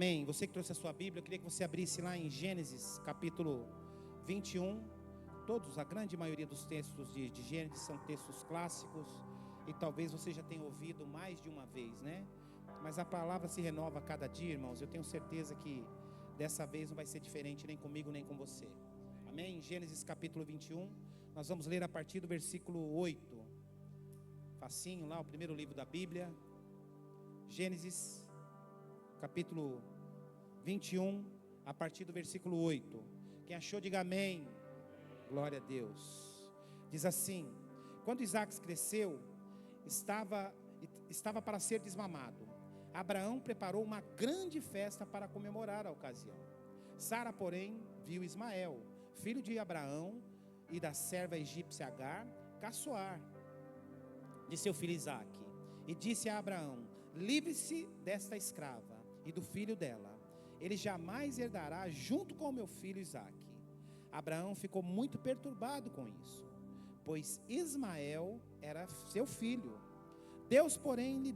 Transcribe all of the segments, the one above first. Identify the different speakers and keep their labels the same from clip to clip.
Speaker 1: Amém. Você que trouxe a sua Bíblia, eu queria que você abrisse lá em Gênesis, capítulo 21. Todos, a grande maioria dos textos de Gênesis são textos clássicos. E talvez você já tenha ouvido mais de uma vez, né? Mas a palavra se renova a cada dia, irmãos. Eu tenho certeza que dessa vez não vai ser diferente nem comigo, nem com você. Amém? Gênesis capítulo 21. Nós vamos ler a partir do versículo 8. Facinho lá, o primeiro livro da Bíblia. Gênesis capítulo 21, a partir do versículo 8. Quem achou, diga amém. Glória a Deus. Diz assim: quando Isaac cresceu, estava para ser desmamado. Abraão preparou uma grande festa para comemorar a ocasião. Sara, porém, viu Ismael, filho de Abraão e da serva egípcia Agar, caçoar de seu filho Isaque, e disse a Abraão: livre-se desta escrava e do filho dela, ele jamais herdará junto com o meu filho Isaque. Abraão ficou muito perturbado com isso, pois Ismael era seu filho. Deus, porém, lhe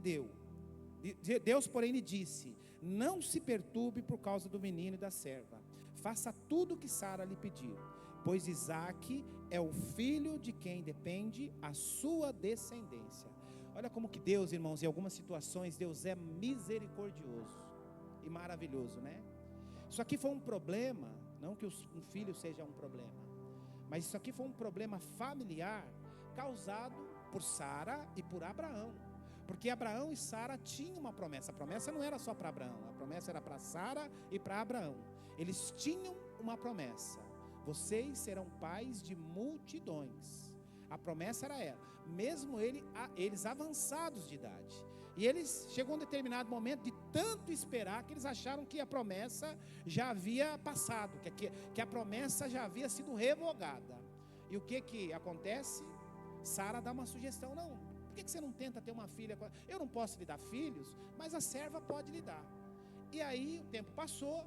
Speaker 1: disse: não se perturbe por causa do menino e da serva, faça tudo o que Sara lhe pedir, pois Isaque é o filho de quem depende a sua descendência. Olha como que Deus, irmãos, em algumas situações Deus é misericordioso e maravilhoso, né? Isso aqui foi um problema, não que um filho seja um problema, mas isso aqui foi um problema familiar causado por Sara e por Abraão. Porque Abraão e Sara tinham uma promessa. A promessa não era só para Abraão, a promessa era para Sara e para Abraão. Eles tinham uma promessa: vocês serão pais de multidões. A promessa era ela, mesmo eles avançados de idade. E eles chegou um determinado momento de tanto esperar que eles acharam que a promessa já havia passado, que a promessa já havia sido revogada. E o que acontece? Sara dá uma sugestão: não, por que você não tenta ter uma filha? Eu não posso lhe dar filhos, mas a serva pode lhe dar. E aí o tempo passou,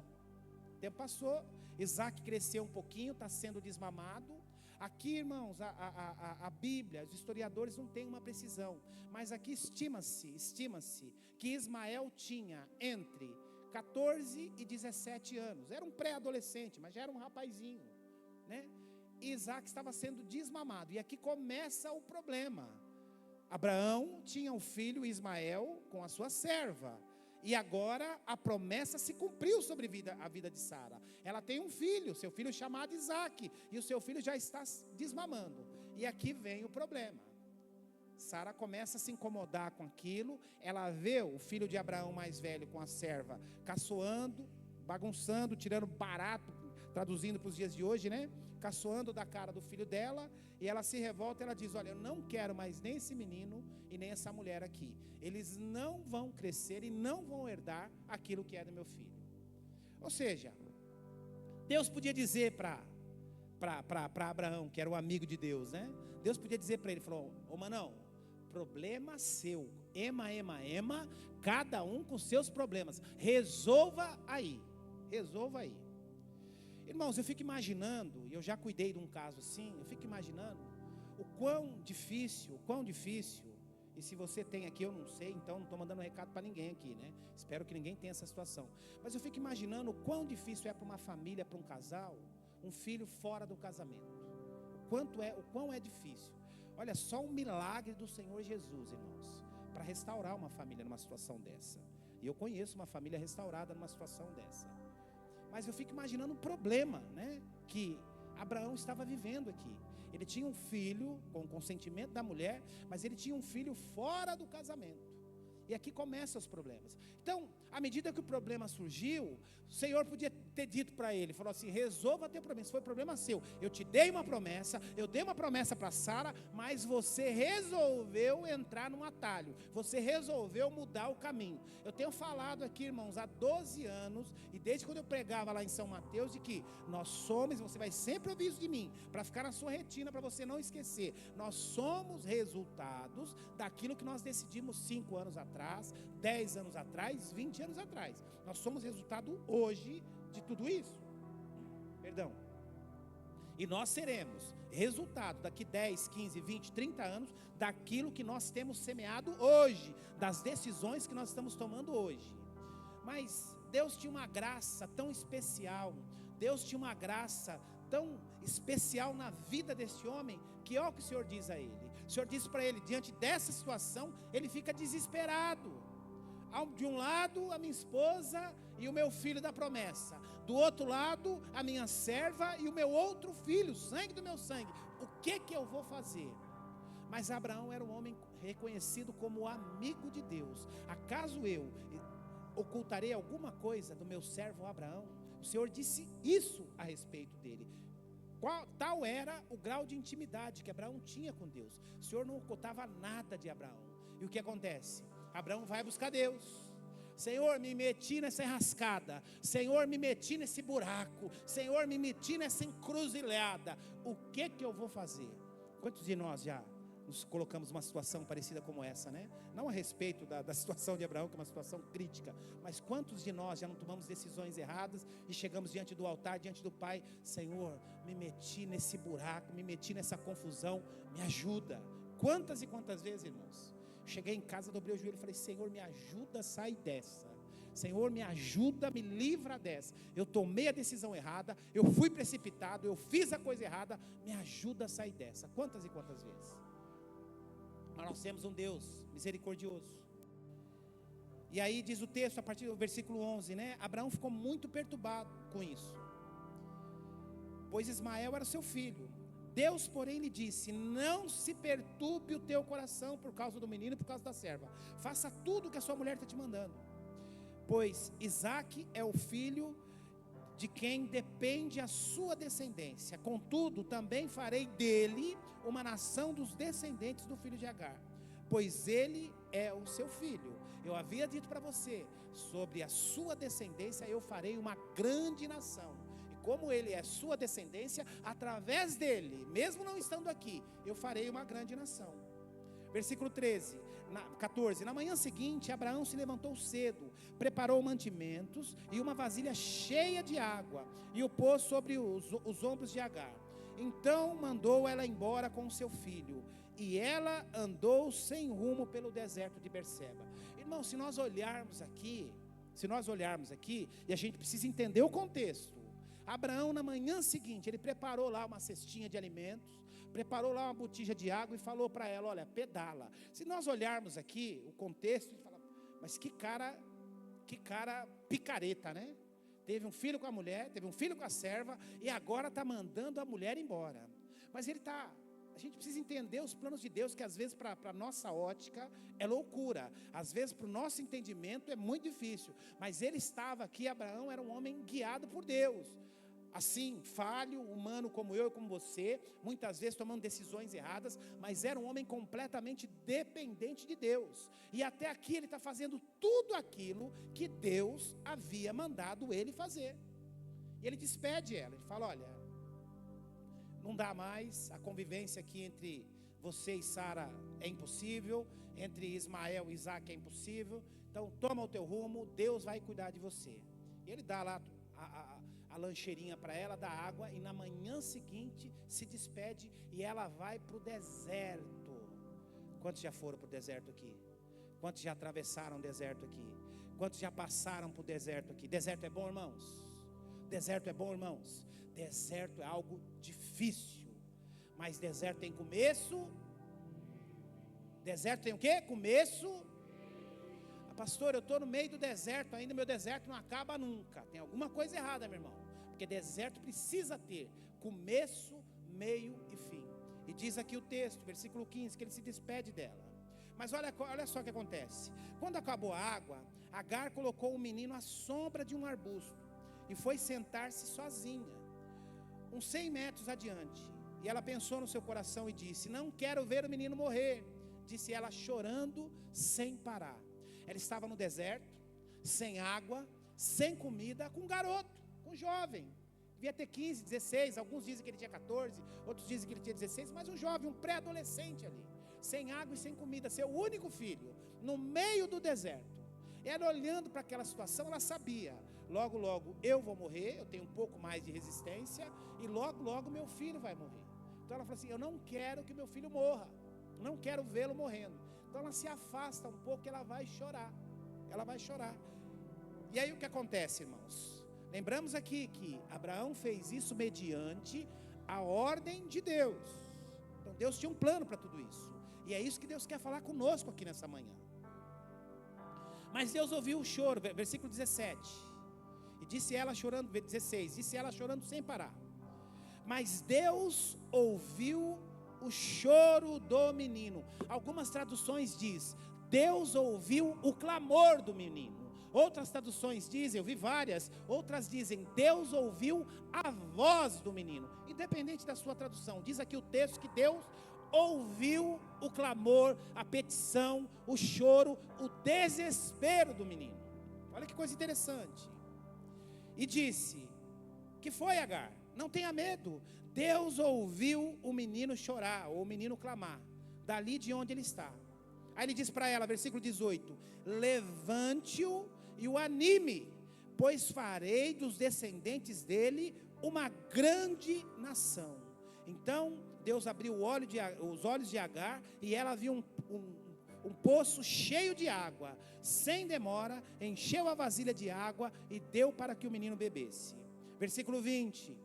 Speaker 1: Isaac cresceu um pouquinho, está sendo desmamado. Aqui, irmãos, a Bíblia, os historiadores não têm uma precisão, mas aqui estima-se que Ismael tinha entre 14 e 17 anos, era um pré-adolescente, mas já era um rapazinho, né? E Isaac estava sendo desmamado, e aqui começa o problema. Abraão tinha um filho, Ismael, com a sua serva, e agora a promessa se cumpriu sobre a vida de Sara. Ela tem um filho, seu filho chamado Isaque, e o seu filho já está desmamando. E aqui vem o problema. Sara começa a se incomodar com aquilo. Ela vê o filho de Abraão mais velho com a serva caçoando, bagunçando, tirando barato, traduzindo para os dias de hoje, né? Caçoando da cara do filho dela. E ela se revolta, ela diz: olha, eu não quero mais nem esse menino e nem essa mulher aqui. Eles não vão crescer e não vão herdar aquilo que é do meu filho. Ou seja, Deus podia dizer para Abraão, que era o amigo de Deus, né? Deus podia dizer para ele, falou: ô manão, problema seu, ema, cada um com seus problemas, resolva aí. Irmãos, eu fico imaginando, e eu já cuidei de um caso assim, eu fico imaginando o quão difícil, e se você tem aqui, eu não sei, então não estou mandando recado para ninguém aqui, né? Espero que ninguém tenha essa situação. Mas eu fico imaginando o quão difícil é para uma família, para um casal, um filho fora do casamento. O quão é difícil. Olha, só um milagre do Senhor Jesus, irmãos, para restaurar uma família numa situação dessa. E eu conheço uma família restaurada numa situação dessa. Mas eu fico imaginando um problema, né, que Abraão estava vivendo aqui. Ele tinha um filho com o consentimento da mulher, mas ele tinha um filho fora do casamento. E aqui começam os problemas. Então, à medida que o problema surgiu, o Senhor podia ter dito para ele, falou assim: resolva teu problema, isso foi problema seu. Eu te dei uma promessa, eu dei uma promessa para Sara, mas você resolveu entrar num atalho, você resolveu mudar o caminho. Eu tenho falado aqui, irmãos, há 12 anos, e desde quando eu pregava lá em São Mateus, de que nós somos, você vai sempre ouvir isso de mim, para ficar na sua retina, para você não esquecer, nós somos resultados daquilo que nós decidimos 5 anos atrás, 10 anos atrás, 20 anos atrás. Nós somos resultado hoje de tudo isso. E nós seremos resultado daqui 10, 15, 20, 30 anos daquilo que nós temos semeado hoje, das decisões que nós estamos tomando hoje. Mas Deus tinha uma graça tão especial, Deus tinha uma graça tão especial na vida desse homem, que olha o que o Senhor diz a ele. O Senhor diz para ele, diante dessa situação, ele fica desesperado. De um lado a minha esposa e o meu filho da promessa, do outro lado a minha serva e o meu outro filho, sangue do meu sangue. O que eu vou fazer? Mas Abraão era um homem reconhecido como amigo de Deus. Acaso eu ocultarei alguma coisa do meu servo Abraão? O Senhor disse isso a respeito dele. Tal era o grau de intimidade que Abraão tinha com Deus. O Senhor não ocultava nada de Abraão. E o que acontece? Abraão vai buscar Deus. Senhor, me meti nessa enrascada. Senhor, me meti nesse buraco. Senhor, me meti nessa encruzilhada. O que eu vou fazer? Quantos de nós já nos colocamos numa situação parecida como essa, né? Não a respeito da situação de Abraão, que é uma situação crítica, mas quantos de nós já não tomamos decisões erradas e chegamos diante do altar, diante do Pai: Senhor, me meti nesse buraco, me meti nessa confusão, me ajuda. Quantas e quantas vezes, irmãos? Cheguei em casa, dobrei o joelho e falei: Senhor, me ajuda a sair dessa. Senhor, me ajuda, me livra dessa. Eu tomei a decisão errada, eu fui precipitado, eu fiz a coisa errada, me ajuda a sair dessa. Quantas e quantas vezes? Mas nós temos um Deus misericordioso. E aí diz o texto, a partir do versículo 11, né? Abraão ficou muito perturbado com isso, pois Ismael era seu filho. Deus, porém, lhe disse: não se perturbe o teu coração por causa do menino e por causa da serva. Faça tudo o que a sua mulher está te mandando, pois Isaque é o filho de quem depende a sua descendência. Contudo, também farei dele uma nação dos descendentes do filho de Agar, pois ele é o seu filho. Eu havia dito para você, sobre a sua descendência eu farei uma grande nação. Como ele é sua descendência, através dele, mesmo não estando aqui, eu farei uma grande nação. Versículo 14, na manhã seguinte, Abraão se levantou cedo, preparou mantimentos e uma vasilha cheia de água, e o pôs sobre os ombros de Agar. Então mandou ela embora com seu filho, e ela andou sem rumo pelo deserto de Berseba. Irmão, se nós olharmos aqui, e a gente precisa entender o contexto. Abraão, na manhã seguinte, ele preparou lá uma cestinha de alimentos, preparou lá uma botija de água e falou para ela: olha, pedala. Se nós olharmos aqui o contexto, a gente fala: mas que cara picareta, né? Teve um filho com a mulher, teve um filho com a serva, e agora está mandando a mulher embora. Mas a gente precisa entender os planos de Deus, que às vezes para a nossa ótica é loucura, às vezes para o nosso entendimento é muito difícil, mas ele estava aqui, Abraão era um homem guiado por Deus, assim, falho, humano como eu e como você, muitas vezes tomando decisões erradas, mas era um homem completamente dependente de Deus, e até aqui ele está fazendo tudo aquilo que Deus havia mandado ele fazer. E ele despede ela, ele fala: olha, não dá mais, a convivência aqui entre você e Sara é impossível, entre Ismael e Isaque é impossível, então toma o teu rumo, Deus vai cuidar de você. E ele dá lá a lancheirinha para ela, dá água, e na manhã seguinte se despede, e ela vai para o deserto. Quantos já foram para o deserto aqui? Quantos já atravessaram o deserto aqui? Quantos já passaram para o deserto aqui? Deserto é bom, irmãos? Deserto é bom, irmãos? Deserto é algo difícil, mas deserto tem começo. Deserto tem o quê? Começo. Pastor, eu estou no meio do deserto ainda, meu deserto não acaba nunca. Tem alguma coisa errada, meu irmão, porque deserto precisa ter começo, meio e fim. E diz aqui o texto, versículo 15, que ele se despede dela. Mas olha só o que acontece. Quando acabou a água, Agar colocou o menino à sombra de um arbusto e foi sentar-se sozinha, uns 100 metros adiante. E ela pensou no seu coração e disse: não quero ver o menino morrer, disse ela, chorando sem parar. Ela estava no deserto, sem água, sem comida, com um garoto, com um jovem, devia ter 15, 16, alguns dizem que ele tinha 14, outros dizem que ele tinha 16, mas um jovem, um pré-adolescente ali, sem água e sem comida, seu único filho, no meio do deserto. Ela, olhando para aquela situação, ela sabia: logo, logo eu vou morrer, eu tenho um pouco mais de resistência, e logo, logo meu filho vai morrer. Então ela falou assim: eu não quero que meu filho morra, não quero vê-lo morrendo. Então ela se afasta um pouco, ela vai chorar, E aí o que acontece, irmãos? Lembramos aqui que Abraão fez isso mediante a ordem de Deus. Então Deus tinha um plano para tudo isso. E é isso que Deus quer falar conosco aqui nessa manhã. Mas Deus ouviu o choro, versículo 17. E disse ela chorando, 16, disse ela chorando sem parar. Mas Deus ouviu o choro do menino. Algumas traduções diz, Deus ouviu o clamor do menino. Outras traduções dizem, eu vi várias, outras dizem, Deus ouviu a voz do menino. Independente da sua tradução, diz aqui o texto que Deus ouviu o clamor, a petição, o choro, o desespero do menino. Olha que coisa interessante. E disse, que foi, Agar? Não tenha medo. Deus ouviu o menino chorar, ou o menino clamar, dali de onde ele está. Aí ele diz para ela, versículo 18, levante-o e o anime, pois farei dos descendentes dele uma grande nação. Então Deus abriu os olhos de Agar, e ela viu um poço cheio de água. Sem demora, encheu a vasilha de água e deu para que o menino bebesse. Versículo 20.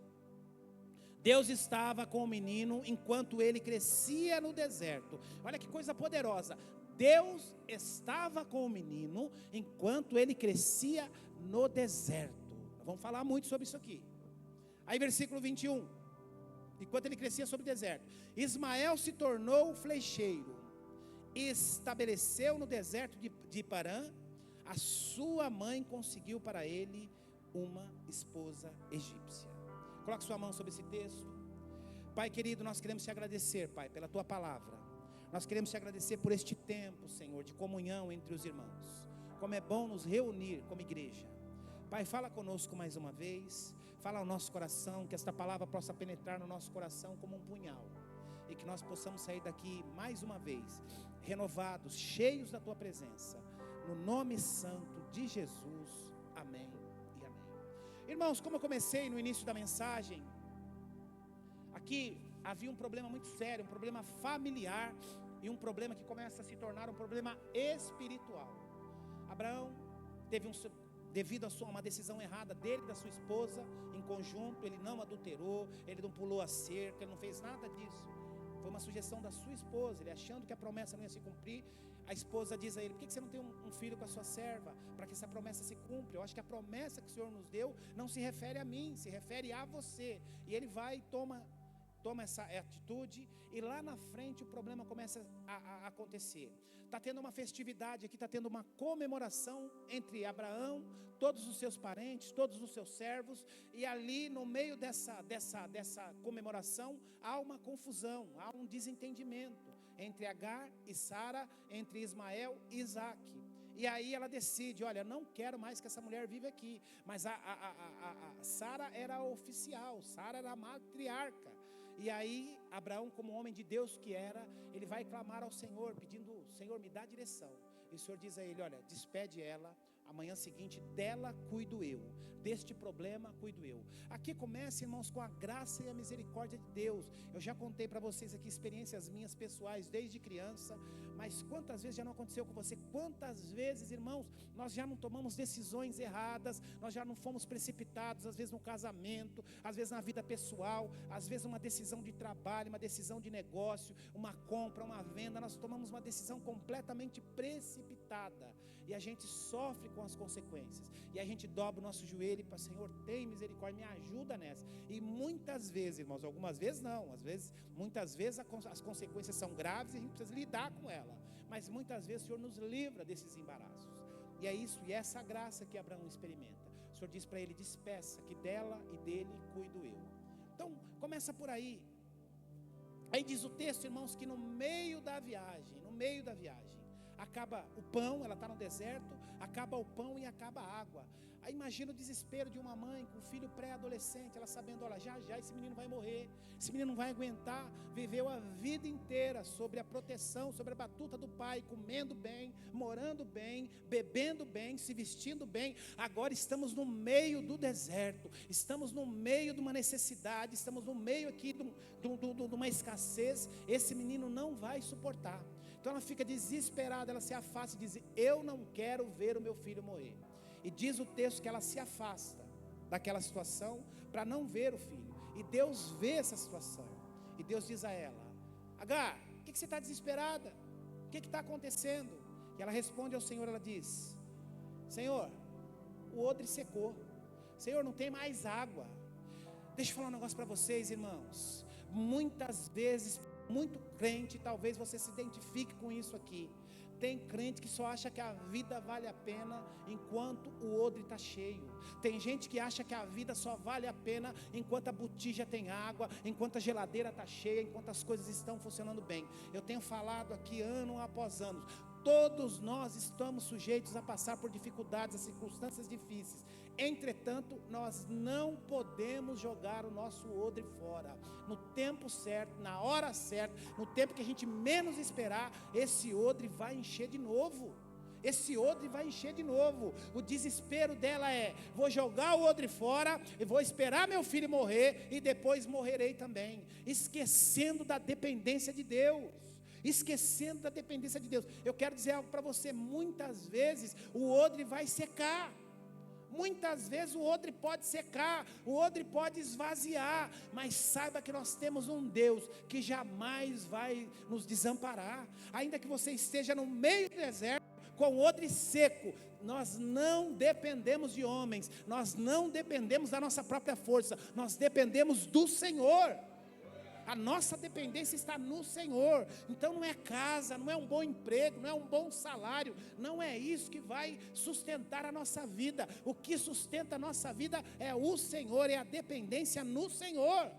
Speaker 1: Deus estava com o menino enquanto ele crescia no deserto. Olha que coisa poderosa. Deus estava com o menino enquanto ele crescia no deserto. Vamos falar muito sobre isso aqui. Aí versículo 21. Enquanto ele crescia sobre o deserto, Ismael se tornou flecheiro, estabeleceu no deserto de Parã. A sua mãe conseguiu para ele uma esposa egípcia. Coloque sua mão sobre esse texto. Pai querido, nós queremos te agradecer, Pai, pela tua palavra. Nós queremos te agradecer por este tempo, Senhor, de comunhão entre os irmãos. Como é bom nos reunir como igreja. Pai, fala conosco mais uma vez. Fala ao nosso coração, que esta palavra possa penetrar no nosso coração como um punhal. E que nós possamos sair daqui mais uma vez, renovados, cheios da tua presença. No nome santo de Jesus. Amém e amém. Irmãos, como eu comecei no início da mensagem, aqui havia um problema muito sério, um problema familiar, e um problema que começa a se tornar um problema espiritual. Abraão teve devido a uma decisão errada dele e da sua esposa, em conjunto, ele não adulterou, ele não pulou a cerca, ele não fez nada disso. Foi uma sugestão da sua esposa, ele achando que a promessa não ia se cumprir. A esposa diz a ele, por que você não tem um filho com a sua serva, para que essa promessa se cumpra? Eu acho que a promessa que o Senhor nos deu, não se refere a mim, se refere a você. E ele vai e toma essa atitude, e lá na frente o problema começa a acontecer. Está tendo uma festividade aqui, está tendo uma comemoração entre Abraão, todos os seus parentes, todos os seus servos, e ali no meio dessa comemoração há uma confusão, há um desentendimento entre Agar e Sara, entre Ismael e Isaac. E aí ela decide, olha, não quero mais que essa mulher viva aqui. Mas a Sara era a oficial, Sara era a matriarca. E aí Abraão, como homem de Deus que era, ele vai clamar ao Senhor, pedindo, Senhor, me dá direção. E o Senhor diz a ele, olha, despede ela, amanhã seguinte dela cuido eu, deste problema cuido eu. Aqui começa, irmãos, com a graça e a misericórdia de Deus. Eu já contei para vocês aqui experiências minhas pessoais desde criança, mas quantas vezes já não aconteceu com você? Quantas vezes, irmãos, nós já não tomamos decisões erradas, nós já não fomos precipitados, às vezes no casamento, às vezes na vida pessoal, às vezes uma decisão de trabalho, uma decisão de negócio, uma compra, uma venda, nós tomamos uma decisão completamente precipitada, e a gente sofre com as consequências, e a gente dobra o nosso joelho e fala, Senhor, tem misericórdia, me ajuda nessa. E muitas vezes, irmãos, algumas vezes não, muitas vezes as consequências são graves e a gente precisa lidar com ela, mas muitas vezes o Senhor nos livra desses embaraços. E é isso, e é essa graça que Abraão experimenta. O Senhor diz para ele, despeça, que dela e dele cuido eu. Então, começa por aí. Aí diz o texto, irmãos, que no meio da viagem, acaba o pão, ela está no deserto, acaba o pão e acaba a água. Aí imagina o desespero de uma mãe com um filho pré-adolescente, ela sabendo, olha, já esse menino vai morrer, esse menino não vai aguentar. Viveu a vida inteira sobre a proteção, sobre a batuta do pai, comendo bem, morando bem, bebendo bem, se vestindo bem. Agora estamos no meio do deserto, estamos no meio de uma necessidade, estamos no meio aqui de uma escassez. Esse menino não vai suportar. Então ela fica desesperada, ela se afasta e diz, eu não quero ver o meu filho morrer. E diz o texto que ela se afasta daquela situação para não ver o filho. E Deus vê essa situação. E Deus diz a ela: Agar, por que você está desesperada? O que está acontecendo? E ela responde ao Senhor, ela diz: Senhor, o odre secou. Senhor, não tem mais água. Deixa eu falar um negócio para vocês, irmãos. Muitas vezes, muito crente, talvez você se identifique com isso aqui. Tem crente que só acha que a vida vale a pena enquanto o odre está cheio. Tem gente que acha que a vida só vale a pena enquanto a botija tem água, enquanto a geladeira está cheia, enquanto as coisas estão funcionando bem. Eu tenho falado aqui ano após ano. Todos nós estamos sujeitos a passar por dificuldades, a circunstâncias difíceis. Entretanto, nós não podemos jogar o nosso odre fora. No tempo certo, na hora certa, no tempo que a gente menos esperar, esse odre vai encher de novo. Esse odre vai encher de novo. O desespero dela é: vou jogar o odre fora, e vou esperar meu filho morrer, e depois morrerei também. Esquecendo da dependência de Deus. Esquecendo da dependência de Deus. Eu quero dizer algo para você: muitas vezes o odre vai secar. Muitas vezes o odre pode secar, o odre pode esvaziar, mas saiba que nós temos um Deus que jamais vai nos desamparar. Ainda que você esteja no meio do deserto, com o odre seco, nós não dependemos de homens, nós não dependemos da nossa própria força, nós dependemos do Senhor. A nossa dependência está no Senhor. Então não é casa, não é um bom emprego, não é um bom salário, não é isso que vai sustentar a nossa vida. O que sustenta a nossa vida é o Senhor, é a dependência no Senhor.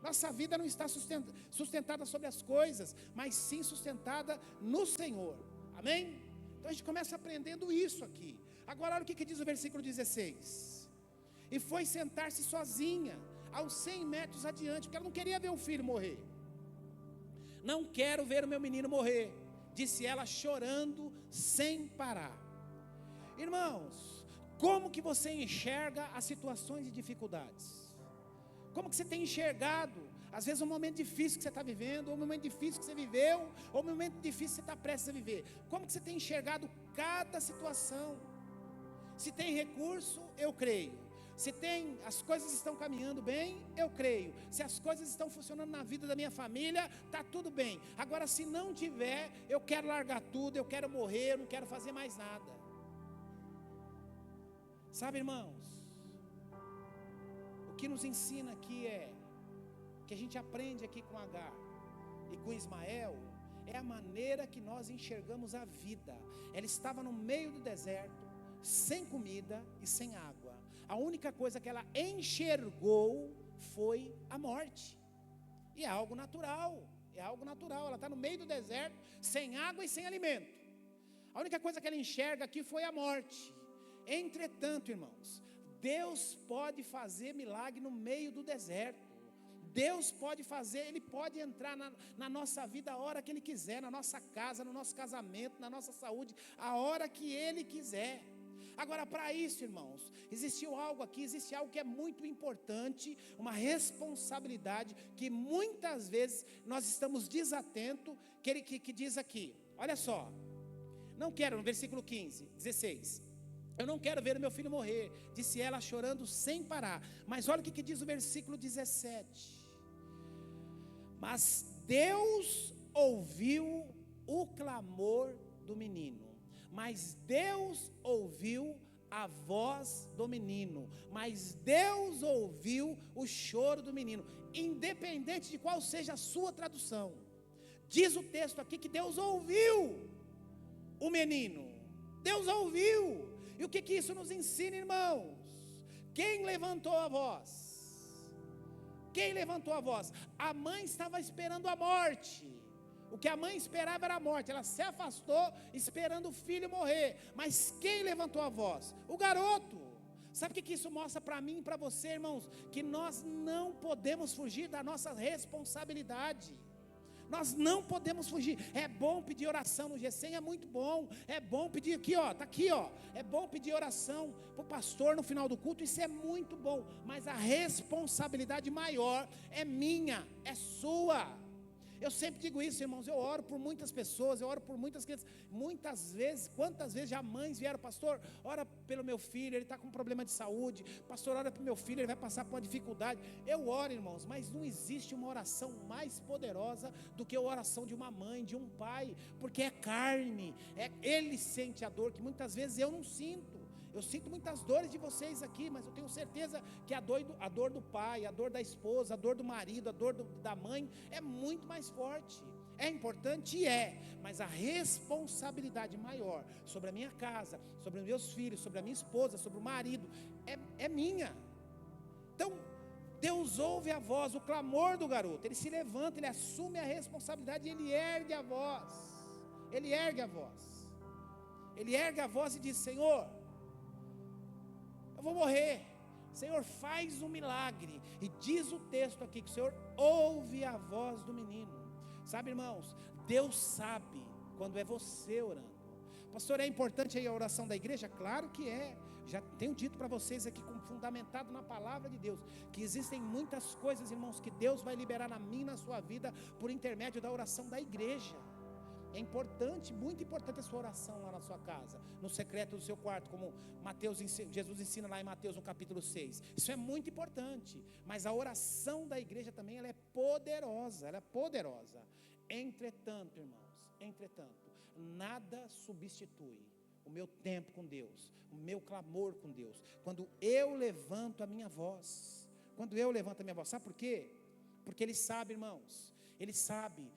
Speaker 1: Nossa vida não está sustentada sobre as coisas, mas sim sustentada no Senhor. Amém? Então a gente começa aprendendo isso aqui. Agora olha o que diz o versículo 16. E foi sentar-se sozinha aos 100 metros adiante, porque ela não queria ver o filho morrer. Não quero ver o meu menino morrer, disse ela chorando sem parar. Irmãos, como que você enxerga as situações de dificuldades? Como que você tem enxergado, às vezes um momento difícil que você está vivendo, ou um momento difícil que você viveu, ou um momento difícil que você está prestes a viver? Como que você tem enxergado cada situação? Se tem recurso, eu creio. Se as coisas estão caminhando bem, eu creio. Se as coisas estão funcionando na vida da minha família, está tudo bem. Agora, se não tiver, eu quero largar tudo, eu quero morrer, eu não quero fazer mais nada. Sabe, irmãos, o que nos ensina aqui que a gente aprende aqui com Agar e com Ismael, é a maneira que nós enxergamos a vida. Ela estava no meio do deserto, sem comida e sem água. A única coisa que ela enxergou foi a morte. E é algo natural, ela está no meio do deserto, sem água e sem alimento. A única coisa que ela enxerga aqui foi a morte. Entretanto, irmãos, Deus pode fazer milagre no meio do deserto. Deus pode fazer, Ele pode entrar na nossa vida a hora que Ele quiser, na nossa casa, no nosso casamento, na nossa saúde, a hora que Ele quiser. Agora, para isso, irmãos, existe algo que é muito importante, uma responsabilidade, que muitas vezes nós estamos desatentos, que diz aqui, olha só, não quero, no versículo 16, eu não quero ver o meu filho morrer, disse ela chorando sem parar. Mas olha o que diz o versículo 17, mas Deus ouviu o clamor do menino. Mas Deus ouviu a voz do menino, mas Deus ouviu o choro do menino, independente de qual seja a sua tradução. Diz o texto aqui que Deus ouviu o menino, Deus ouviu. E o que isso nos ensina, irmãos? Quem levantou a voz? Quem levantou a voz? A mãe estava esperando a morte. O que a mãe esperava era a morte. Ela se afastou esperando o filho morrer. Mas quem levantou a voz? O garoto. Sabe o que isso mostra para mim e para você, irmãos? Que nós não podemos fugir da nossa responsabilidade. Nós não podemos fugir. É bom pedir oração no G100, é muito bom. É bom pedir aqui, ó, tá aqui, ó. É bom pedir oração para o pastor no final do culto, isso é muito bom. Mas a responsabilidade maior é minha, é sua. Eu sempre digo isso, irmãos, eu oro por muitas pessoas, eu oro por muitas crianças, muitas vezes, quantas vezes já mães vieram, pastor, ora pelo meu filho, ele está com um problema de saúde, pastor, ora pelo meu filho, ele vai passar por uma dificuldade. Eu oro, irmãos, mas não existe uma oração mais poderosa do que a oração de uma mãe, de um pai, porque é carne, ele sente a dor que muitas vezes eu não sinto. Eu sinto muitas dores de vocês aqui, mas eu tenho certeza que a dor do pai, a dor da esposa, a dor do marido, a dor da mãe é muito mais forte. É importante? Mas a responsabilidade maior sobre a minha casa, sobre os meus filhos, sobre a minha esposa, sobre o marido, é minha. Então, Deus ouve a voz, o clamor do garoto, ele se levanta, ele assume a responsabilidade e ele ergue a voz. Ele ergue a voz. Ele ergue a voz e diz: Senhor, eu vou morrer, Senhor, faz um milagre. E diz o texto aqui que o Senhor ouve a voz do menino. Sabe, irmãos, Deus sabe quando é você orando. Pastor, é importante aí a oração da igreja? Claro que é. Já tenho dito para vocês aqui, fundamentado na palavra de Deus, que existem muitas coisas, irmãos, que Deus vai liberar na minha e na sua vida por intermédio da oração da igreja. É importante, muito importante a sua oração lá na sua casa, no secreto do seu quarto, como Jesus ensina lá em Mateus no capítulo 6. Isso é muito importante, mas a oração da igreja também, ela é poderosa, Entretanto, irmãos, nada substitui o meu tempo com Deus, o meu clamor com Deus, quando eu levanto a minha voz, sabe por quê? Porque Ele sabe, irmãos, Ele sabe.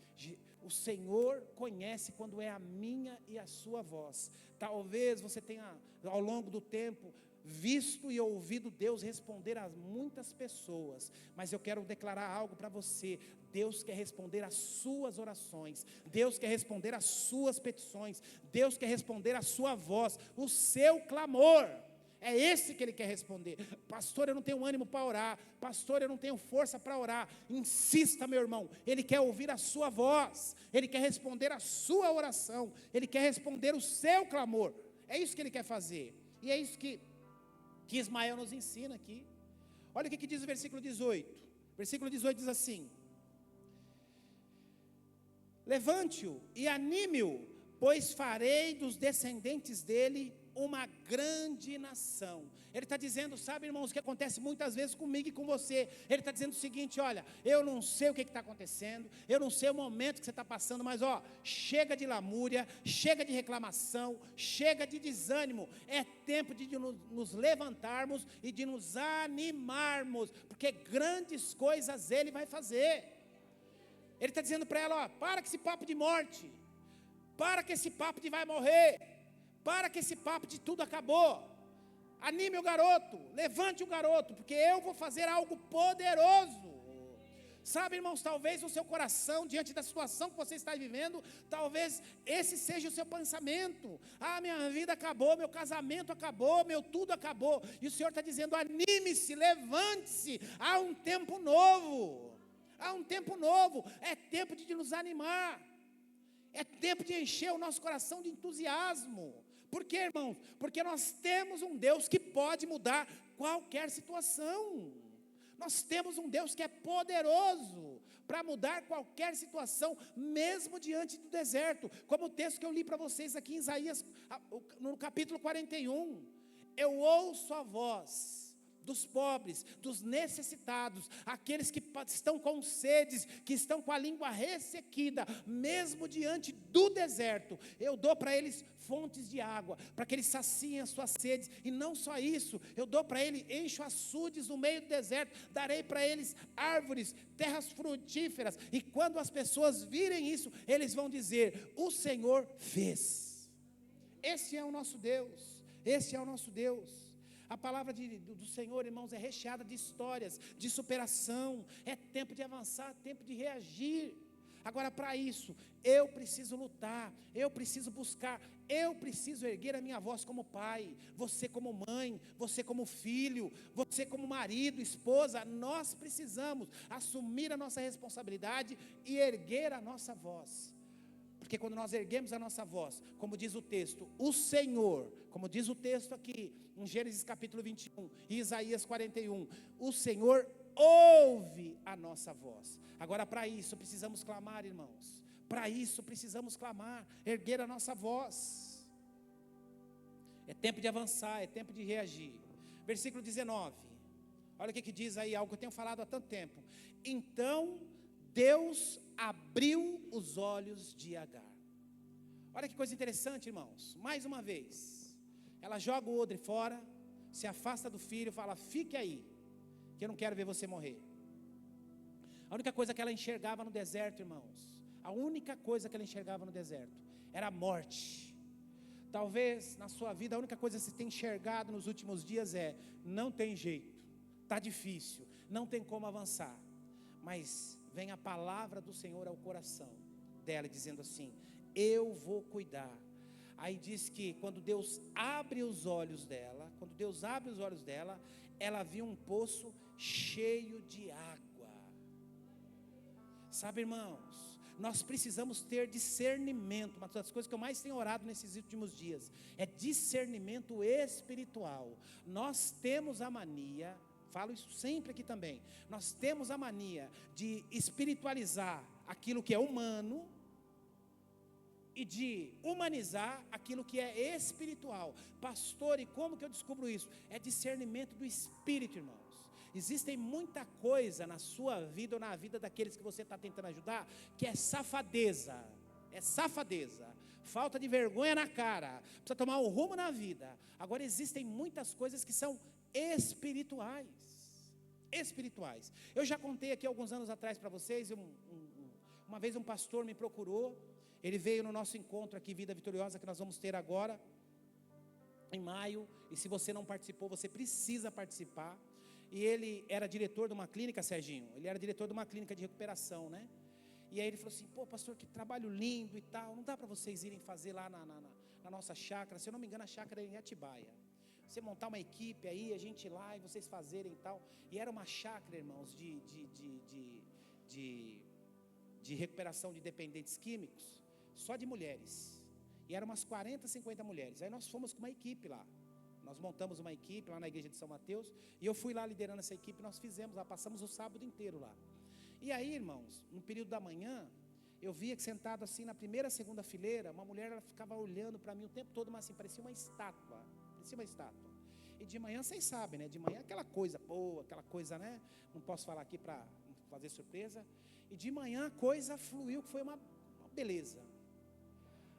Speaker 1: O Senhor conhece quando é a minha e a sua voz. Talvez você tenha, ao longo do tempo, visto e ouvido Deus responder a muitas pessoas, mas eu quero declarar algo para você. Deus quer responder às suas orações, Deus quer responder às suas petições, Deus quer responder à sua voz, o seu clamor. É esse que Ele quer responder. Pastor, eu não tenho ânimo para orar. Pastor, eu não tenho força para orar. Insista, meu irmão. Ele quer ouvir a sua voz. Ele quer responder a sua oração. Ele quer responder o seu clamor. É isso que Ele quer fazer. E é isso que Ismael nos ensina aqui. Olha o que diz o versículo 18. Versículo 18 diz assim: levante-o e anime-o, pois farei dos descendentes dele uma grande nação. Ele está dizendo, sabe, irmãos, o que acontece muitas vezes comigo e com você. Ele está dizendo o seguinte: olha, eu não sei o que está acontecendo, eu não sei o momento que você está passando, mas chega de lamúria, chega de reclamação, chega de desânimo. É tempo de nos levantarmos e de nos animarmos, porque grandes coisas Ele vai fazer. Ele está dizendo para ela: para com esse papo de morte, para com esse papo de vai morrer, para que esse papo de tudo acabou. Anime o garoto, levante o garoto, porque eu vou fazer algo poderoso. Sabe, irmãos, talvez no seu coração, diante da situação que você está vivendo, talvez esse seja o seu pensamento: minha vida acabou, meu casamento acabou, meu tudo acabou. E o Senhor está dizendo: anime-se, levante-se, há um tempo novo. É tempo de nos animar. É tempo de encher o nosso coração de entusiasmo. Por quê, irmãos? Porque nós temos um Deus que pode mudar qualquer situação. Nós temos um Deus que é poderoso para mudar qualquer situação, mesmo diante do deserto. Como o texto que eu li para vocês aqui em Isaías, no capítulo 41. Eu ouço a voz dos pobres, dos necessitados, aqueles que estão com sedes, que estão com a língua ressequida, mesmo diante do deserto, eu dou para eles fontes de água, para que eles saciem as suas sedes. E não só isso, eu dou para eles, encho açudes no meio do deserto, darei para eles árvores, terras frutíferas, e quando as pessoas virem isso, eles vão dizer: o Senhor fez. Esse é o nosso Deus, esse é o nosso Deus. A palavra do Senhor, irmãos, é recheada de histórias, de superação. É tempo de avançar, tempo de reagir. Agora, para isso, eu preciso lutar, eu preciso buscar, eu preciso erguer a minha voz como pai, você como mãe, você como filho, você como marido, esposa. Nós precisamos assumir a nossa responsabilidade e erguer a nossa voz. Porque quando nós erguemos a nossa voz, como diz o texto, o Senhor, como diz o texto aqui, em Gênesis capítulo 21 e Isaías 41, o Senhor ouve a nossa voz. Agora, para isso precisamos clamar, irmãos. Para isso precisamos clamar, erguer a nossa voz. É tempo de avançar, é tempo de reagir. Versículo 19. Olha o que diz aí, algo que eu tenho falado há tanto tempo. Então Deus abriu os olhos de Agar. Olha que coisa interessante, irmãos. Mais uma vez, ela joga o odre fora, se afasta do filho e fala: fique aí, que eu não quero ver você morrer. A única coisa que ela enxergava no deserto, irmãos, a única coisa que ela enxergava no deserto era a morte. Talvez na sua vida a única coisa que você tem enxergado nos últimos dias é: não tem jeito, está difícil, não tem como avançar. Mas vem a palavra do Senhor ao coração dela, dizendo assim: eu vou cuidar. Aí diz que quando Deus abre os olhos dela, ela viu um poço cheio de água. Sabe, irmãos, nós precisamos ter discernimento. Uma das coisas que eu mais tenho orado nesses últimos dias é discernimento espiritual. Nós temos a mania, falo isso sempre aqui também, nós temos a mania de espiritualizar aquilo que é humano e de humanizar aquilo que é espiritual. Pastor, e como que eu descubro isso? É discernimento do Espírito, irmãos. Existem muita coisa na sua vida ou na vida daqueles que você está tentando ajudar, que é safadeza, falta de vergonha na cara, precisa tomar um rumo na vida. Agora existem muitas coisas que são espirituais. Eu já contei aqui alguns anos atrás para vocês, uma vez um pastor me procurou, ele veio no nosso encontro aqui, Vida Vitoriosa, que nós vamos ter agora, em maio, e se você não participou, você precisa participar. E ele era diretor de uma clínica, Serginho, ele era diretor de uma clínica de recuperação, né? E aí ele falou assim: pô, pastor, que trabalho lindo e tal, não dá para vocês irem fazer lá na nossa chácara, se eu não me engano a chácara é em Atibaia, você montar uma equipe aí, a gente ir lá e vocês fazerem e tal. E era uma chácara, irmãos, de recuperação de dependentes químicos, só de mulheres, e eram umas 40, 50 mulheres. Aí nós fomos com uma equipe lá, nós montamos uma equipe lá na igreja de São Mateus, e eu fui lá liderando essa equipe, nós fizemos lá, passamos o sábado inteiro lá. E aí, irmãos, no período da manhã, eu via que sentado assim na primeira, segunda fileira, uma mulher, ela ficava olhando para mim o tempo todo, mas assim, parecia uma estátua. E de manhã, vocês sabem, né, de manhã aquela coisa boa, aquela coisa, né, não posso falar aqui para não fazer surpresa, e de manhã a coisa fluiu, que foi uma beleza.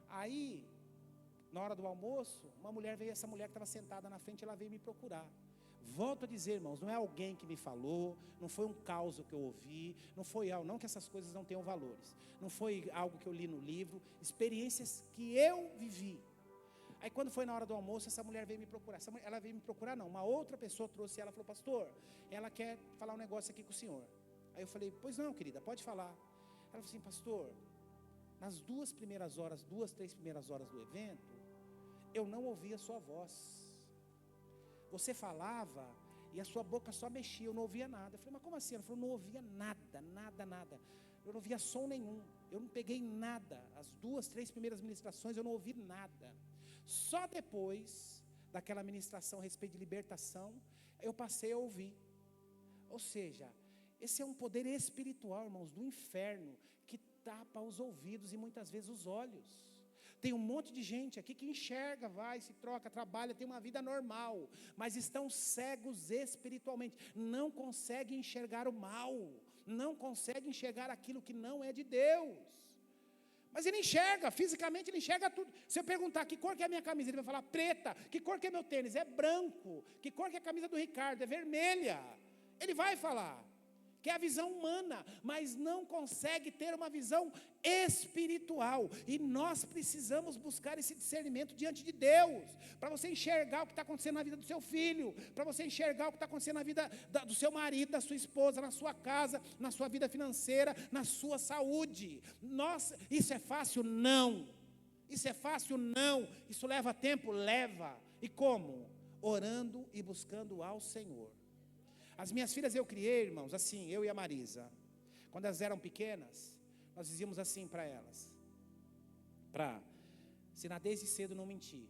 Speaker 1: Aí, na hora do almoço, essa mulher que estava sentada na frente, ela veio me procurar. Volto a dizer, irmãos, não é alguém que me falou, não foi um caos que eu ouvi, não foi algo, não que essas coisas não tenham valores, não foi algo que eu li no livro, experiências que eu vivi. Aí quando foi na hora do almoço, essa mulher veio me procurar. Ela veio me procurar não, uma outra pessoa trouxe ela, falou: pastor, ela quer falar um negócio aqui com o senhor. Aí eu falei: pois não, querida, pode falar. Ela falou assim: pastor, nas 2, 3 primeiras horas do evento, eu não ouvia a sua voz. Você falava e a sua boca só mexia, eu não ouvia nada. Eu falei: mas como assim? Ela falou: não ouvia nada. Eu não ouvia som nenhum, eu não peguei nada. As 2, 3 primeiras ministrações eu não ouvi nada. Só depois daquela ministração a respeito de libertação, eu passei a ouvir. Ou seja, esse é um poder espiritual, irmãos, do inferno, que tapa os ouvidos e muitas vezes os olhos. Tem um monte de gente aqui que enxerga, vai, se troca, trabalha, tem uma vida normal, mas estão cegos espiritualmente, não conseguem enxergar o mal, não conseguem enxergar aquilo que não é de Deus. Mas ele enxerga, fisicamente ele enxerga tudo. Se eu perguntar que cor que é a minha camisa, ele vai falar preta. Que cor que é meu tênis? É branco. Que cor que é a camisa do Ricardo? É vermelha. Ele vai falar, que é a visão humana, mas não consegue ter uma visão espiritual. E nós precisamos buscar esse discernimento diante de Deus, para você enxergar o que está acontecendo na vida do seu filho, para você enxergar o que está acontecendo na vida do seu marido, da sua esposa, na sua casa, na sua vida financeira, na sua saúde. Nossa, isso é fácil? Não. Isso é fácil? Não. Isso leva tempo? Leva. E como? Orando e buscando ao Senhor. As minhas filhas eu criei, irmãos, assim, eu e a Marisa. Quando elas eram pequenas, nós dizíamos assim para elas, para ensinar desde cedo não mentir.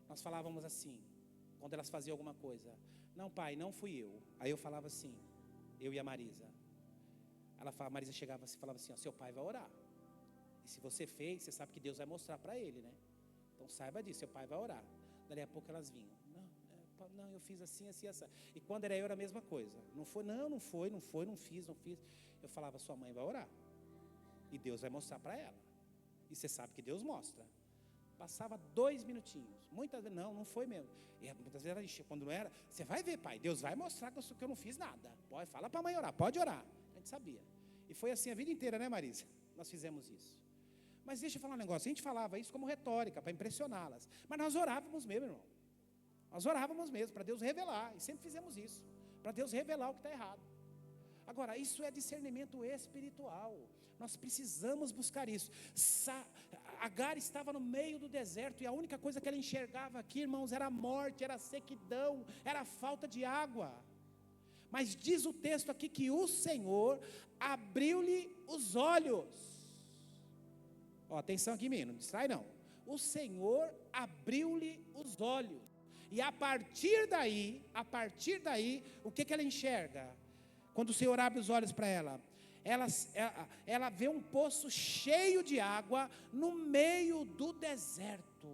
Speaker 1: Nós falávamos assim, quando elas faziam alguma coisa: não, pai, não fui eu. Aí eu falava assim: eu e a Marisa. A Marisa chegava e falava assim, ó, seu pai vai orar. E se você fez, você sabe que Deus vai mostrar para ele, né? Então saiba disso, seu pai vai orar. Dali a pouco elas vinham. Não, eu fiz assim, assim, assim. E quando era eu, era a mesma coisa. Não fiz. Eu falava, sua mãe vai orar. E Deus vai mostrar para ela. E você sabe que Deus mostra. Passava 2 minutinhos. Muitas vezes, não foi mesmo. E muitas vezes ela enchia, quando não era, você vai ver, pai, Deus vai mostrar que eu não fiz nada. Fala para a mãe orar, pode orar. A gente sabia. E foi assim a vida inteira, né, Marisa? Nós fizemos isso. Mas deixa eu falar um negócio, a gente falava isso como retórica, para impressioná-las. Mas nós orávamos mesmo, irmão. Nós orávamos mesmo, para Deus revelar. E sempre fizemos isso, para Deus revelar o que está errado. Agora, isso é discernimento espiritual. Nós precisamos buscar isso. Agar estava no meio do deserto e a única coisa que ela enxergava aqui, irmãos, era a morte, era a sequidão, era a falta de água. Mas diz o texto aqui que o Senhor abriu-lhe os olhos. Ó, atenção aqui, menino, não distrai não. O Senhor abriu-lhe os olhos. E a partir daí, o que ela enxerga? Quando o Senhor abre os olhos para ela, ela vê um poço cheio de água no meio do deserto.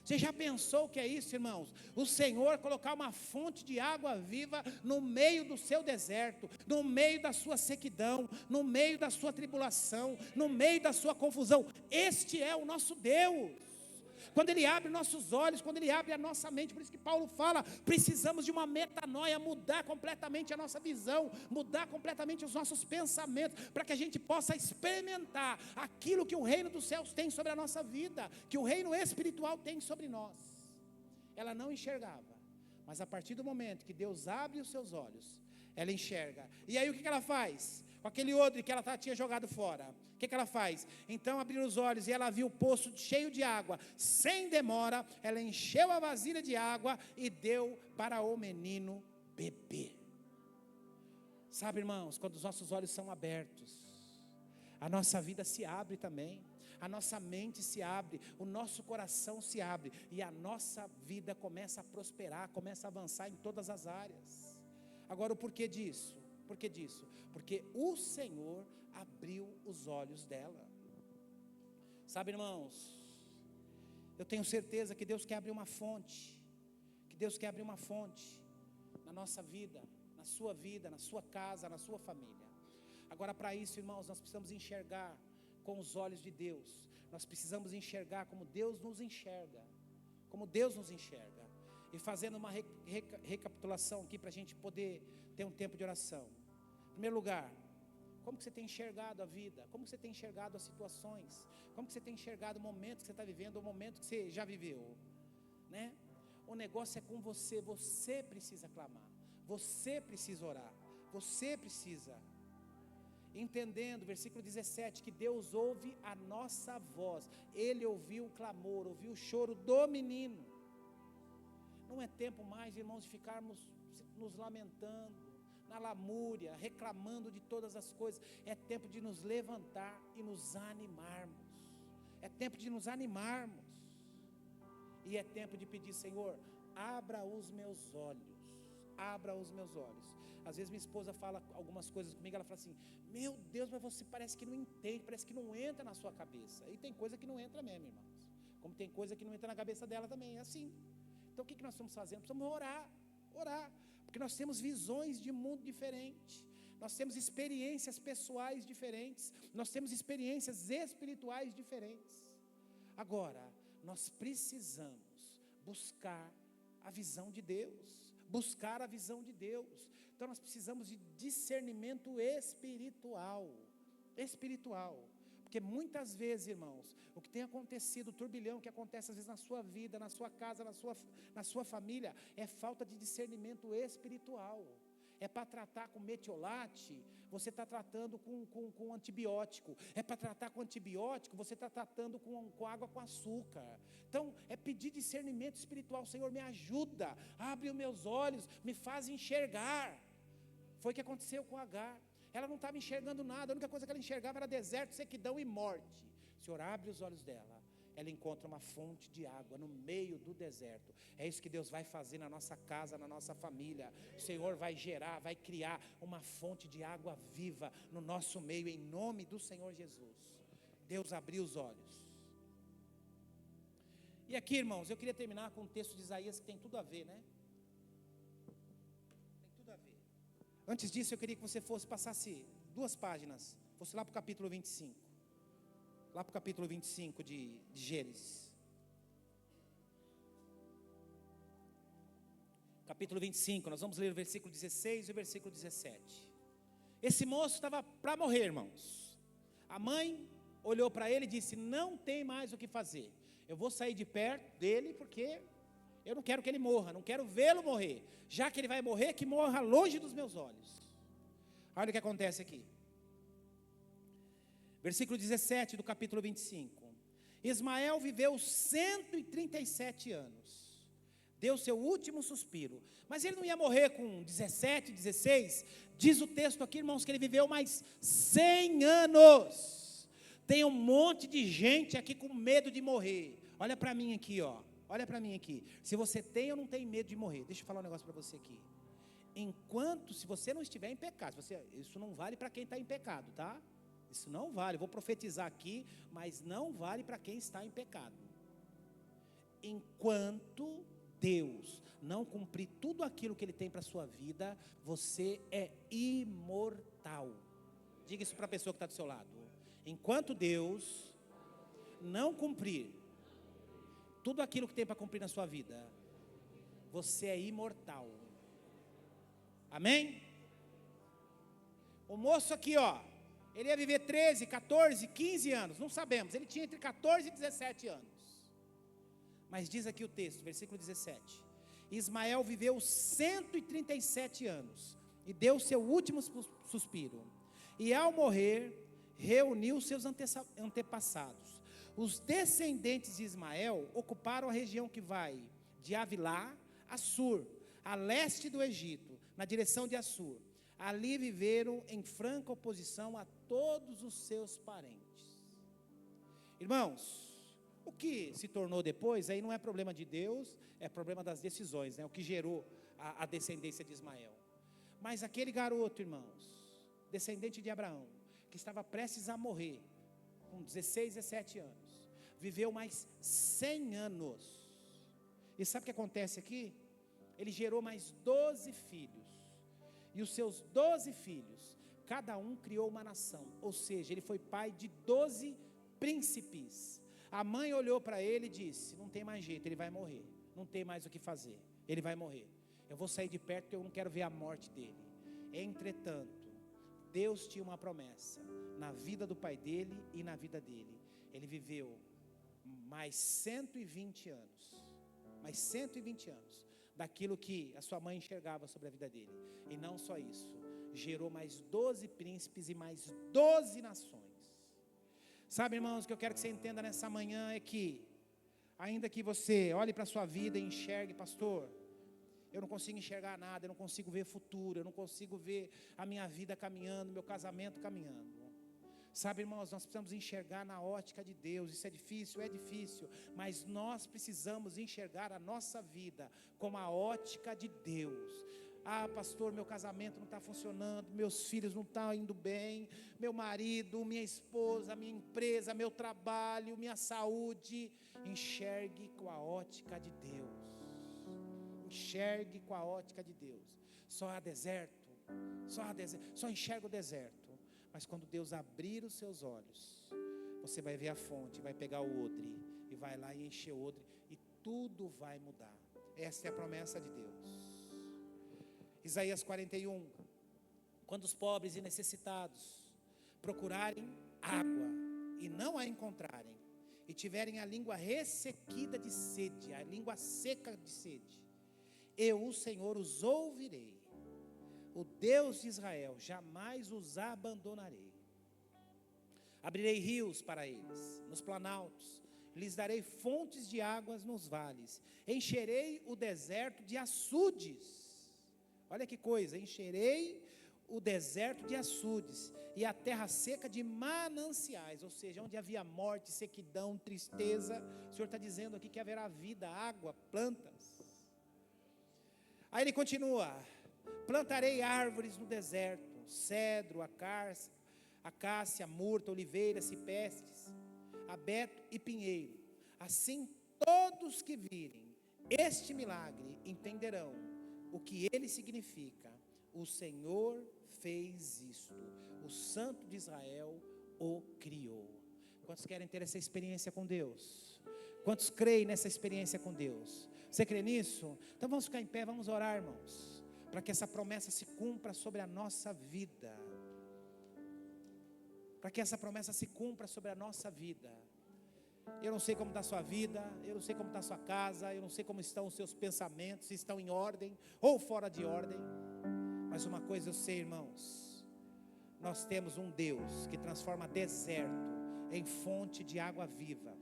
Speaker 1: Você já pensou o que é isso, irmãos? O Senhor colocar uma fonte de água viva no meio do seu deserto, no meio da sua sequidão, no meio da sua tribulação, no meio da sua confusão. Este é o nosso Deus. Quando Ele abre nossos olhos, quando Ele abre a nossa mente, por isso que Paulo fala, precisamos de uma metanoia, mudar completamente a nossa visão, mudar completamente os nossos pensamentos, para que a gente possa experimentar aquilo que o reino dos céus tem sobre a nossa vida, que o reino espiritual tem sobre nós. Ela não enxergava, mas a partir do momento que Deus abre os seus olhos, ela enxerga. E aí o que ela faz? Com aquele odre que ela tinha jogado fora, o que ela faz? Então abriu os olhos e ela viu o poço cheio de água. Sem demora, ela encheu a vasilha de água e deu para o menino beber. Sabe, irmãos, quando os nossos olhos são abertos, a nossa vida se abre também, a nossa mente se abre, o nosso coração se abre e a nossa vida começa a prosperar, começa a avançar em todas as áreas. Agora, o porquê disso? Por que disso? Porque o Senhor abriu os olhos dela. Sabe, irmãos, eu tenho certeza que Deus quer abrir uma fonte, na nossa vida, na sua casa, na sua família. Agora, para isso, irmãos, nós precisamos enxergar com os olhos de Deus. Nós precisamos enxergar como Deus nos enxerga, E fazendo uma recapitulação aqui para a gente poder ter um tempo de oração. Em primeiro lugar, como que você tem enxergado a vida? Como que você tem enxergado as situações? Como que você tem enxergado o momento que você está vivendo, o momento que você já viveu? Né? O negócio é com você, você precisa clamar, você precisa orar, você precisa, entendendo, versículo 17, que Deus ouve a nossa voz, Ele ouviu o clamor, ouviu o choro do menino. Não é tempo mais, irmãos, de ficarmos nos lamentando, na lamúria, reclamando de todas as coisas. É tempo de nos levantar e nos animarmos. E é tempo de pedir, Senhor, abra os meus olhos. Às vezes minha esposa fala algumas coisas comigo, ela fala assim, meu Deus, mas você parece que não entende, parece que não entra na sua cabeça. E tem coisa que não entra mesmo, irmãos. Como tem coisa que não entra na cabeça dela também, é assim. Então o que nós estamos fazendo? Precisamos orar. Porque nós temos visões de mundo diferente, nós temos experiências pessoais diferentes, nós temos experiências espirituais diferentes. Agora, nós precisamos buscar a visão de Deus, Então nós precisamos de discernimento espiritual, porque muitas vezes, irmãos, o que tem acontecido, o turbilhão que acontece às vezes na sua vida, na sua casa, na sua família, é falta de discernimento espiritual. É para tratar com metiolate, você está tratando com antibiótico. É para tratar com antibiótico, você está tratando com água com açúcar. Então, é pedir discernimento espiritual. Senhor, me ajuda, abre os meus olhos, me faz enxergar. Foi o que aconteceu com Agar. Ela não estava enxergando nada, a única coisa que ela enxergava era deserto, sequidão e morte. O Senhor abre os olhos dela, ela encontra uma fonte de água no meio do deserto. É isso que Deus vai fazer na nossa casa, na nossa família. O Senhor vai gerar, vai criar uma fonte de água viva no nosso meio, em nome do Senhor Jesus. Deus abriu os olhos. E aqui, irmãos, eu queria terminar com um texto de Isaías que tem tudo a ver, né? Tem tudo a ver. Antes disso, eu queria que você passasse 2 páginas, fosse lá para o capítulo 25. Lá para o capítulo 25 de Gênesis. Capítulo 25, nós vamos ler o versículo 16 e o versículo 17. Esse moço estava para morrer, irmãos. A mãe olhou para ele e disse: não tem mais o que fazer. Eu vou sair de perto dele porque eu não quero que ele morra, não quero vê-lo morrer. Já que ele vai morrer, que morra longe dos meus olhos. Olha o que acontece aqui. Versículo 17 do capítulo 25. Ismael viveu 137 anos. Deu seu último suspiro. Mas ele não ia morrer com 17, 16. Diz o texto aqui, irmãos, que ele viveu mais 100 anos. Tem um monte de gente aqui com medo de morrer. Olha para mim aqui, ó. Olha para mim aqui. Se você tem ou não tem medo de morrer. Deixa eu falar um negócio para você aqui. Se você não estiver em pecado, isso não vale para quem está em pecado, tá? Isso não vale, vou profetizar aqui, mas não vale para quem está em pecado. Enquanto Deus não cumprir tudo aquilo que Ele tem para a sua vida, você é imortal. Diga isso para a pessoa que está do seu lado. Enquanto Deus não cumprir tudo aquilo que tem para cumprir na sua vida, você é imortal. Amém? O moço aqui, ó, ele ia viver 13, 14, 15 anos, não sabemos. Ele tinha entre 14 e 17 anos. Mas diz aqui o texto, versículo 17. Ismael viveu 137 anos e deu seu último suspiro. E ao morrer, reuniu seus antepassados. Os descendentes de Ismael ocuparam a região que vai de Avilá a Sur, a leste do Egito, na direção de Assur. Ali viveram em franca oposição a todos os seus parentes. Irmãos, o que se tornou depois, aí não é problema de Deus, é problema das decisões, né? O que gerou a descendência de Ismael. Mas aquele garoto, irmãos, descendente de Abraão, que estava prestes a morrer, com 16, 17 anos, viveu mais 100 anos. E sabe o que acontece aqui? Ele gerou mais 12 filhos. E os seus 12 filhos, cada um criou uma nação. Ou seja, ele foi pai de 12 príncipes. A mãe olhou para ele e disse: não tem mais jeito, ele vai morrer. Não tem mais o que fazer, ele vai morrer. Eu vou sair de perto porque eu não quero ver a morte dele. Entretanto, Deus tinha uma promessa na vida do pai dele e na vida dele. Ele viveu mais 120 anos. Mais 120 anos. Daquilo que a sua mãe enxergava sobre a vida dele. E não só isso, gerou mais 12 príncipes e mais 12 nações. Sabe, irmãos, o que eu quero que você entenda nessa manhã é que, ainda que você olhe para a sua vida e enxergue: pastor, eu não consigo enxergar nada, eu não consigo ver futuro, eu não consigo ver a minha vida caminhando, meu casamento caminhando. Sabe, irmãos, nós precisamos enxergar na ótica de Deus. Isso é difícil, mas nós precisamos enxergar a nossa vida com a ótica de Deus. Ah, pastor, meu casamento não está funcionando, meus filhos não estão indo bem, meu marido, minha esposa, minha empresa, meu trabalho, minha saúde. Enxergue com a ótica de Deus. Enxergue com a ótica de Deus. Só há deserto, só enxerga o deserto. Mas quando Deus abrir os seus olhos, você vai ver a fonte, vai pegar o odre, e vai lá e encher o odre, e tudo vai mudar. Essa é a promessa de Deus. Isaías 41. Quando os pobres e necessitados procurarem água, e não a encontrarem, e tiverem a língua ressequida de sede, a língua seca de sede, eu, o Senhor, os ouvirei. O Deus de Israel, jamais os abandonarei. Abrirei rios para eles, nos planaltos, lhes darei fontes de águas nos vales, encherei o deserto de açudes. Olha que coisa, encherei o deserto de açudes e a terra seca de mananciais, ou seja, onde havia morte, sequidão, tristeza. O Senhor está dizendo aqui que haverá vida, água, plantas. Aí ele continua: plantarei árvores no deserto, cedro, acácia, murta, oliveira, ciprestes, abeto e pinheiro. Assim todos que virem este milagre entenderão o que ele significa. O Senhor fez isto, o Santo de Israel o criou. Quantos querem ter essa experiência com Deus? Quantos creem nessa experiência com Deus? Você crê nisso? Então vamos ficar em pé, vamos orar, irmãos, para que essa promessa se cumpra sobre a nossa vida. Para que essa promessa se cumpra sobre a nossa vida. Eu não sei como está a sua vida, eu não sei como está a sua casa, eu não sei como estão os seus pensamentos, se estão em ordem ou fora de ordem. Mas uma coisa eu sei, irmãos, nós temos um Deus que transforma deserto em fonte de água viva,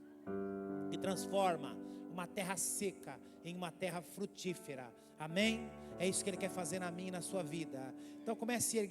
Speaker 1: que transforma uma terra seca em uma terra frutífera. Amém? É isso que Ele quer fazer na minha e na sua vida. Então comece a erguer